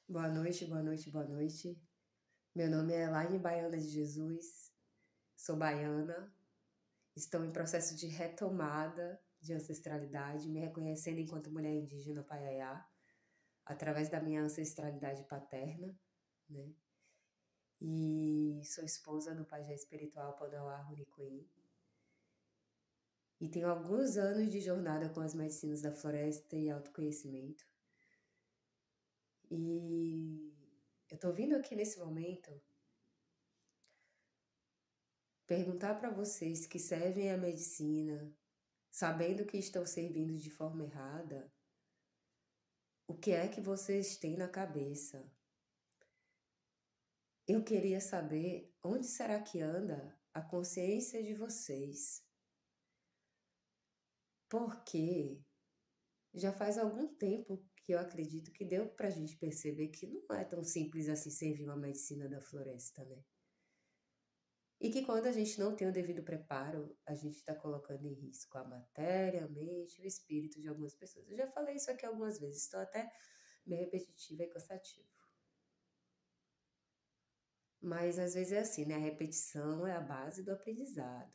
Boa noite, boa noite, boa noite. Meu nome é Elaine Baiana de Jesus, sou baiana, estou em processo de retomada de ancestralidade, me reconhecendo enquanto mulher indígena Paiaiá, através da minha ancestralidade paterna, né? E sou esposa do pajé espiritual Panauá Runicuim. E tenho alguns anos de jornada com as medicinas da floresta e autoconhecimento. E eu tô vindo aqui nesse momento perguntar para vocês que servem a medicina, sabendo que estão servindo de forma errada, o que é que vocês têm na cabeça? Eu queria saber onde será que anda a consciência de vocês? Porque já faz algum tempo que eu acredito que deu para a gente perceber que não é tão simples assim servir uma medicina da floresta, né? E que quando a gente não tem o devido preparo, a gente está colocando em risco a matéria, a mente, o espírito de algumas pessoas. Eu já falei isso aqui algumas vezes, estou até meio repetitiva e cansativo. Mas às vezes é assim, né? A repetição é a base do aprendizado.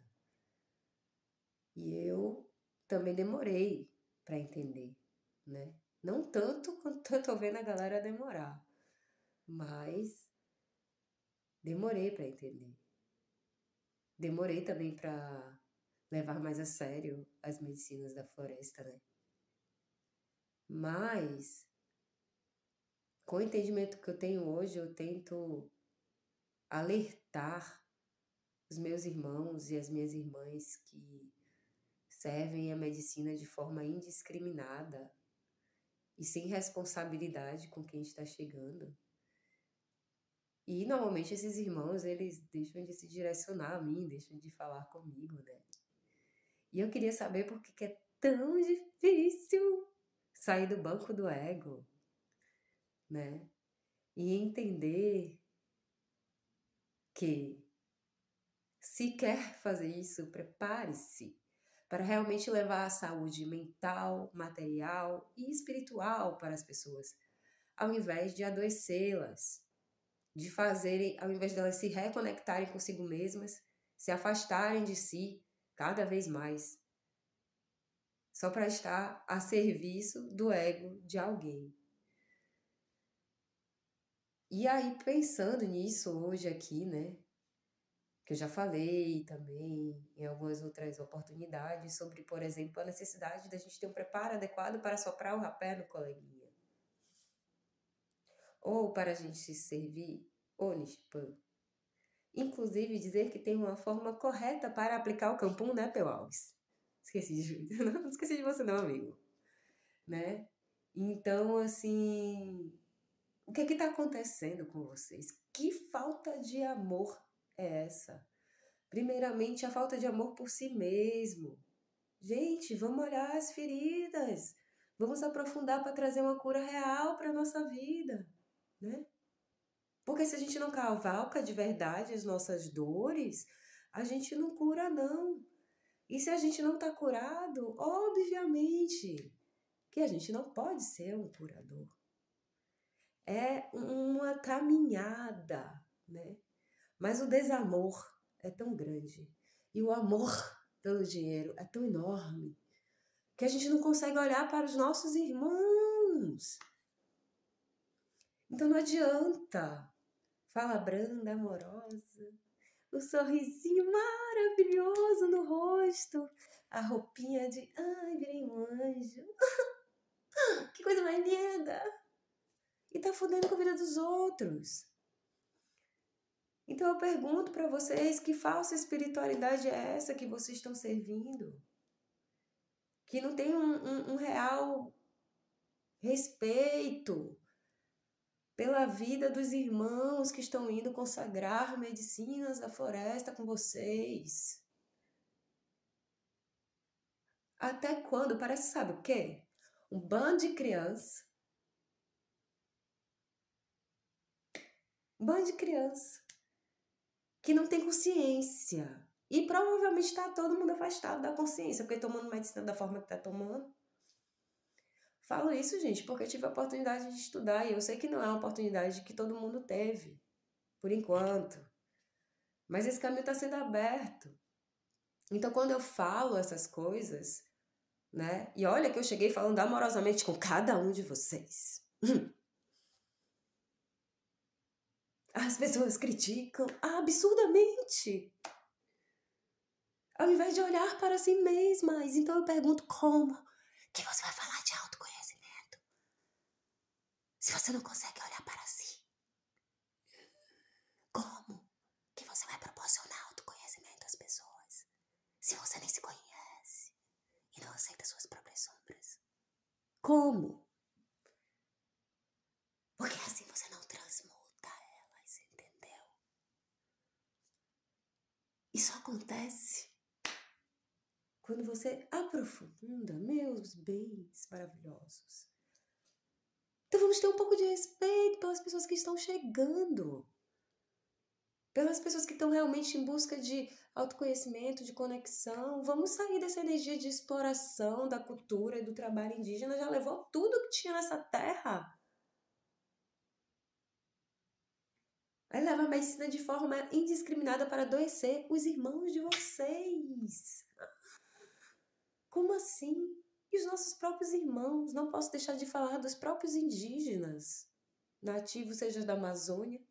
E eu também demorei para entender, né? Não tanto quanto eu tô vendo a galera demorar, mas demorei para entender. Demorei também para levar mais a sério as medicinas da floresta, né? Mas, com o entendimento que eu tenho hoje, eu tento alertar os meus irmãos e as minhas irmãs que servem a medicina de forma indiscriminada e sem responsabilidade com quem está chegando. E normalmente esses irmãos, eles deixam de se direcionar a mim, deixam de falar comigo, né? E eu queria saber por que é tão difícil sair do banco do ego, né? E entender que se quer fazer isso, prepare-se para realmente levar a saúde mental, material e espiritual para as pessoas, ao invés de adoecê-las, de fazerem, ao invés de elas se reconectarem consigo mesmas, se afastarem de si cada vez mais, só para estar a serviço do ego de alguém. E aí, pensando nisso hoje aqui, né, que eu já falei também em algumas outras oportunidades sobre, por exemplo, a necessidade da gente ter um preparo adequado para soprar o rapé no coleguinha. Ou para a gente se servir o Nispan. Inclusive dizer que tem uma forma correta para aplicar o campum, né, Peu Alves? Não esqueci de você não, amigo. Né? Então, assim, o que está acontecendo com vocês? Que falta de amor é essa? Primeiramente, a falta de amor por si mesmo. Gente, vamos olhar as feridas. Vamos aprofundar para trazer uma cura real para a nossa vida, né? Porque se a gente não cavalca de verdade as nossas dores, a gente não cura, não. E se a gente não está curado, obviamente que a gente não pode ser um curador. É uma caminhada, né? Mas o desamor é tão grande e o amor pelo dinheiro é tão enorme que a gente não consegue olhar para os nossos irmãos. Então não adianta. Fala branda, amorosa, o sorrisinho maravilhoso no rosto, a roupinha de ai, virei um anjo. Que coisa mais linda! E tá fudendo com a vida dos outros. Então eu pergunto para vocês, que falsa espiritualidade é essa que vocês estão servindo? Que não tem um real respeito pela vida dos irmãos que estão indo consagrar medicinas da floresta com vocês. Até quando? Parece, sabe o quê? Um bando de criança. Um bando de criança que não tem consciência. E provavelmente está todo mundo afastado da consciência, porque tomando medicina da forma que está tomando. Falo isso, gente, porque eu tive a oportunidade de estudar e eu sei que não é uma oportunidade que todo mundo teve, por enquanto. Mas esse caminho está sendo aberto. Então, quando eu falo essas coisas, né? E olha que eu cheguei falando amorosamente com cada um de vocês. As pessoas criticam absurdamente, ao invés de olhar para si mesmas. Então eu pergunto como que você vai falar de autoconhecimento se você não consegue olhar para si? Como que você vai proporcionar autoconhecimento às pessoas se você nem se conhece e não aceita suas próprias sombras? Como? Porque assim você não transmuta elas, entendeu? Isso acontece quando você aprofunda, meus bens maravilhosos. Então vamos ter um pouco de respeito pelas pessoas que estão chegando. Pelas pessoas que estão realmente em busca de autoconhecimento, de conexão. Vamos sair dessa energia de exploração da cultura e do trabalho indígena. Já levou tudo que tinha nessa terra. Aí leva a medicina de forma indiscriminada para adoecer os irmãos de vocês. Como assim? E os nossos próprios irmãos? Não posso deixar de falar dos próprios indígenas, nativos, seja da Amazônia,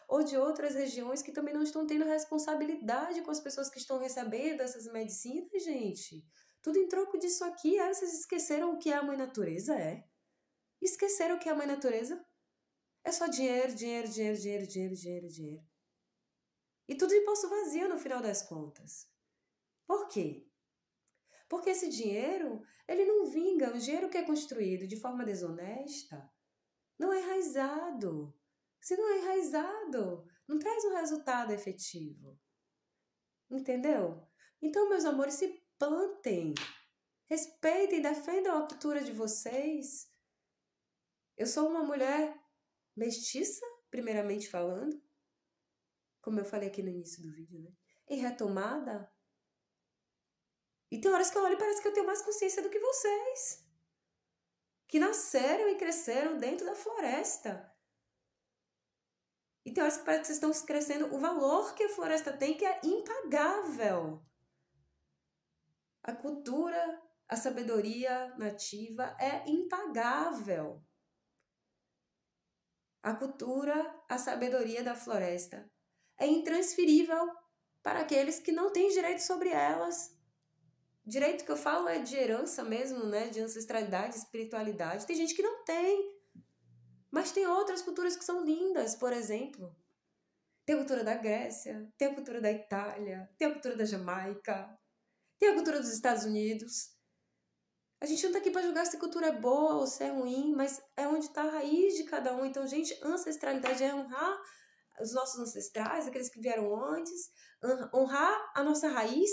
ou de outras regiões que também não estão tendo responsabilidade com as pessoas que estão recebendo essas medicinas, gente. Tudo em troco disso aqui. Aí vocês esqueceram o que é a mãe natureza, é? Esqueceram o que é a mãe natureza? É só dinheiro, dinheiro, dinheiro, dinheiro, dinheiro, dinheiro, dinheiro. E tudo de bolso vazio no final das contas. Por quê? Porque esse dinheiro, ele não vinga. O dinheiro que é construído de forma desonesta não é enraizado. Se não é enraizado, não traz um resultado efetivo. Entendeu? Então, meus amores, se plantem. Respeitem, defendam a cultura de vocês. Eu sou uma mulher mestiça, primeiramente falando. Como eu falei aqui no início do vídeo, né? Em retomada. E tem horas que eu olho e parece que eu tenho mais consciência do que vocês. Que nasceram e cresceram dentro da floresta. E tem horas que parece que vocês estão crescendo o valor que a floresta tem, que é impagável. A cultura, a sabedoria nativa é impagável. A cultura, a sabedoria da floresta é intransferível para aqueles que não têm direito sobre elas. Direito que eu falo é de herança mesmo, né? De ancestralidade, espiritualidade. Tem gente que não tem. Mas tem outras culturas que são lindas, por exemplo. Tem a cultura da Grécia, tem a cultura da Itália, tem a cultura da Jamaica, tem a cultura dos Estados Unidos. A gente não tá aqui para julgar se a cultura é boa ou se é ruim, mas é onde está a raiz de cada um. Então, gente, ancestralidade é honrar os nossos ancestrais, aqueles que vieram antes, honrar a nossa raiz.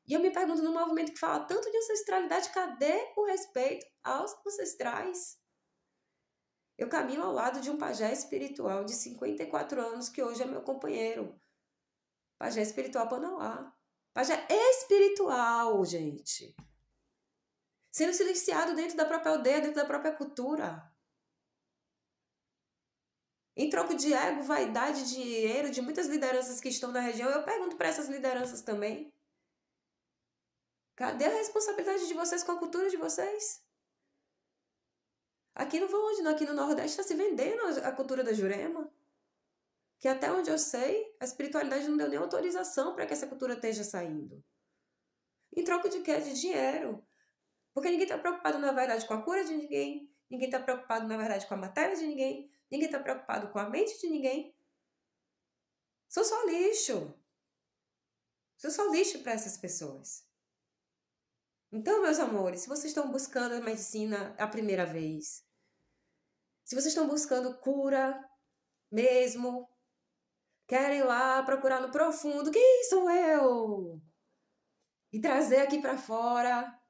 E eu me pergunto, no movimento que fala tanto de ancestralidade, cadê o respeito aos ancestrais? Eu caminho ao lado de um pajé espiritual de 54 anos, que hoje é meu companheiro. Pajé espiritual Panauá. Pajé espiritual, gente. Sendo silenciado dentro da própria aldeia, dentro da própria cultura. Em troco de ego, vaidade, dinheiro, de muitas lideranças que estão na região, eu pergunto para essas lideranças também. Cadê a responsabilidade de vocês com a cultura de vocês? Aqui não vou longe, não. Aqui no Nordeste está se vendendo a cultura da Jurema. Que até onde eu sei, a espiritualidade não deu nem autorização para que essa cultura esteja saindo. Em troca de quê? De dinheiro. Porque ninguém está preocupado, na verdade, com a cura de ninguém. Ninguém está preocupado, na verdade, com a matéria de ninguém. Ninguém está preocupado com a mente de ninguém. Sou só lixo. Sou só lixo para essas pessoas. Então, meus amores, se vocês estão buscando a medicina a primeira vez, se vocês estão buscando cura mesmo, querem ir lá procurar no profundo, quem sou eu? E trazer aqui para fora.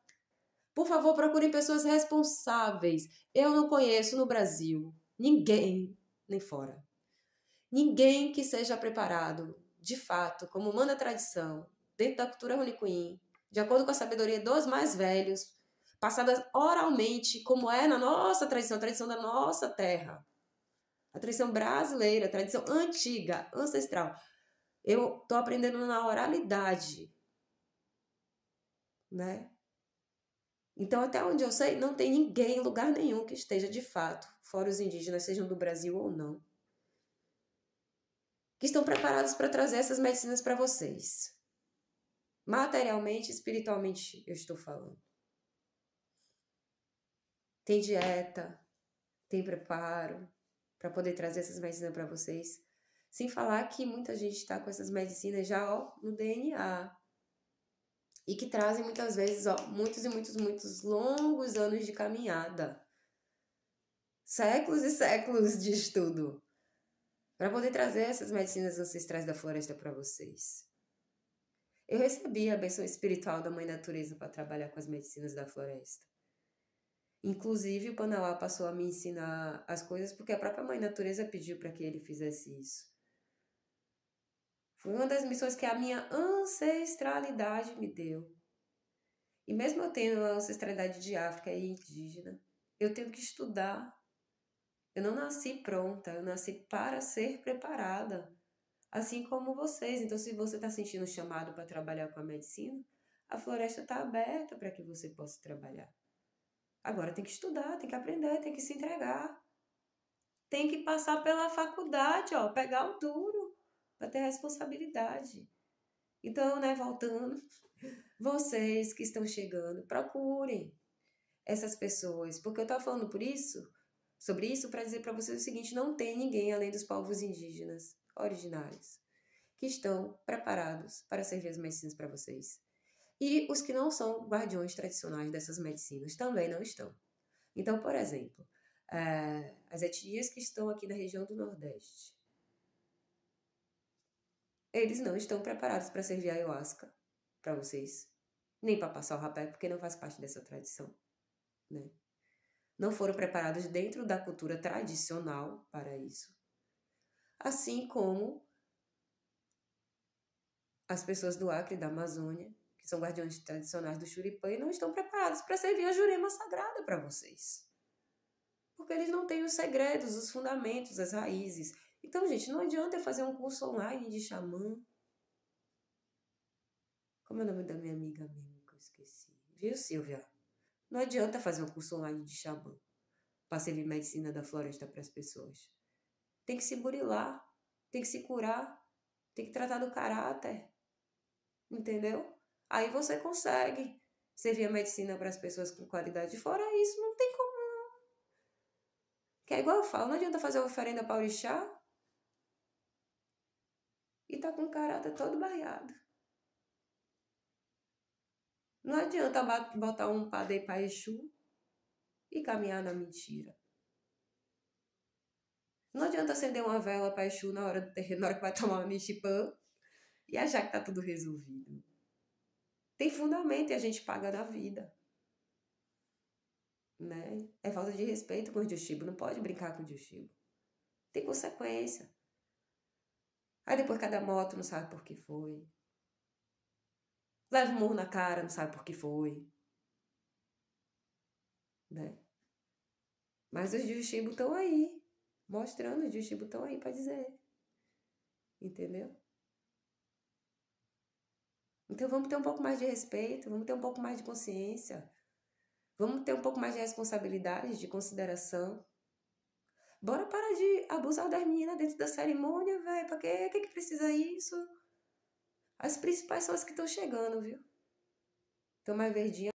Por favor, procurem pessoas responsáveis. Eu não conheço no Brasil ninguém, nem fora, ninguém que seja preparado, de fato, como manda a tradição, dentro da cultura Runicuim, de acordo com a sabedoria dos mais velhos, passadas oralmente, como é na nossa tradição, a tradição da nossa terra. A tradição brasileira, a tradição antiga, ancestral. Eu tô aprendendo na oralidade, né? Então, até onde eu sei, não tem ninguém em lugar nenhum que esteja de fato, fora os indígenas, sejam do Brasil ou não, que estão preparados para trazer essas medicinas para vocês. Materialmente, espiritualmente, eu estou falando. Tem dieta, tem preparo para poder trazer essas medicinas para vocês. Sem falar que muita gente está com essas medicinas já no DNA. E que trazem muitas vezes muitos e muitos longos anos de caminhada. Séculos e séculos de estudo. Para poder trazer essas medicinas ancestrais da floresta para vocês. Eu recebi a bênção espiritual da Mãe Natureza para trabalhar com as medicinas da floresta. Inclusive, o Panauá passou a me ensinar as coisas porque a própria Mãe Natureza pediu para que ele fizesse isso. Foi uma das missões que a minha ancestralidade me deu. E mesmo eu tendo a ancestralidade de África e indígena, eu tenho que estudar. Eu não nasci pronta, eu nasci para ser preparada. Assim como vocês. Então, se você está sentindo chamado para trabalhar com a medicina, a floresta está aberta para que você possa trabalhar. Agora tem que estudar, tem que aprender, tem que se entregar. Tem que passar pela faculdade, pegar o duro para ter responsabilidade. Então, né, voltando, vocês que estão chegando, procurem essas pessoas, porque eu estava falando sobre isso para dizer para vocês o seguinte: não tem ninguém além dos povos indígenas originários que estão preparados para servir as medicinas para vocês. E os que não são guardiões tradicionais dessas medicinas também não estão. Então, por exemplo, as etnias que estão aqui na região do Nordeste, eles não estão preparados para servir a ayahuasca para vocês, nem para passar o rapé, porque não faz parte dessa tradição, né? Não foram preparados dentro da cultura tradicional para isso. Assim como as pessoas do Acre e da Amazônia, que são guardiões tradicionais do Xuripã, e não estão preparados para servir a Jurema Sagrada para vocês. Porque eles não têm os segredos, os fundamentos, as raízes. Então, gente, não adianta eu fazer um curso online de xamã. Como é o nome da minha amiga mesmo que eu esqueci? Viu, Silvia? Não adianta fazer um curso online de xamã para servir medicina da floresta para as pessoas. Tem que se burilar, tem que se curar, tem que tratar do caráter. Entendeu? Aí você consegue servir a medicina para as pessoas com qualidade. Fora isso, não tem como não. Que é igual eu falo, não adianta fazer oferenda para orixá e tá com o caráter todo barreado. Não adianta botar um padê para Exu e caminhar na mentira. Não adianta acender uma vela para Exu na hora do terreno, na hora que vai tomar uma mexipã e achar que tá tudo resolvido. Tem fundamento e a gente paga na vida. Né? É falta de respeito com o Jushibo, não pode brincar com o Jushibo. Tem consequência. Aí depois cada moto não sabe por que foi. Leva um murro na cara, não sabe por que foi. Né? Mas os Jushibo estão aí. Mostrando, os Jushibo estão aí para dizer. Entendeu? Então vamos ter um pouco mais de respeito, vamos ter um pouco mais de consciência. Vamos ter um pouco mais de responsabilidade, de consideração. Bora parar de abusar das meninas dentro da cerimônia, velho. Pra quê? Que precisa isso? As principais são as que estão chegando, viu? Estão mais verdinhas.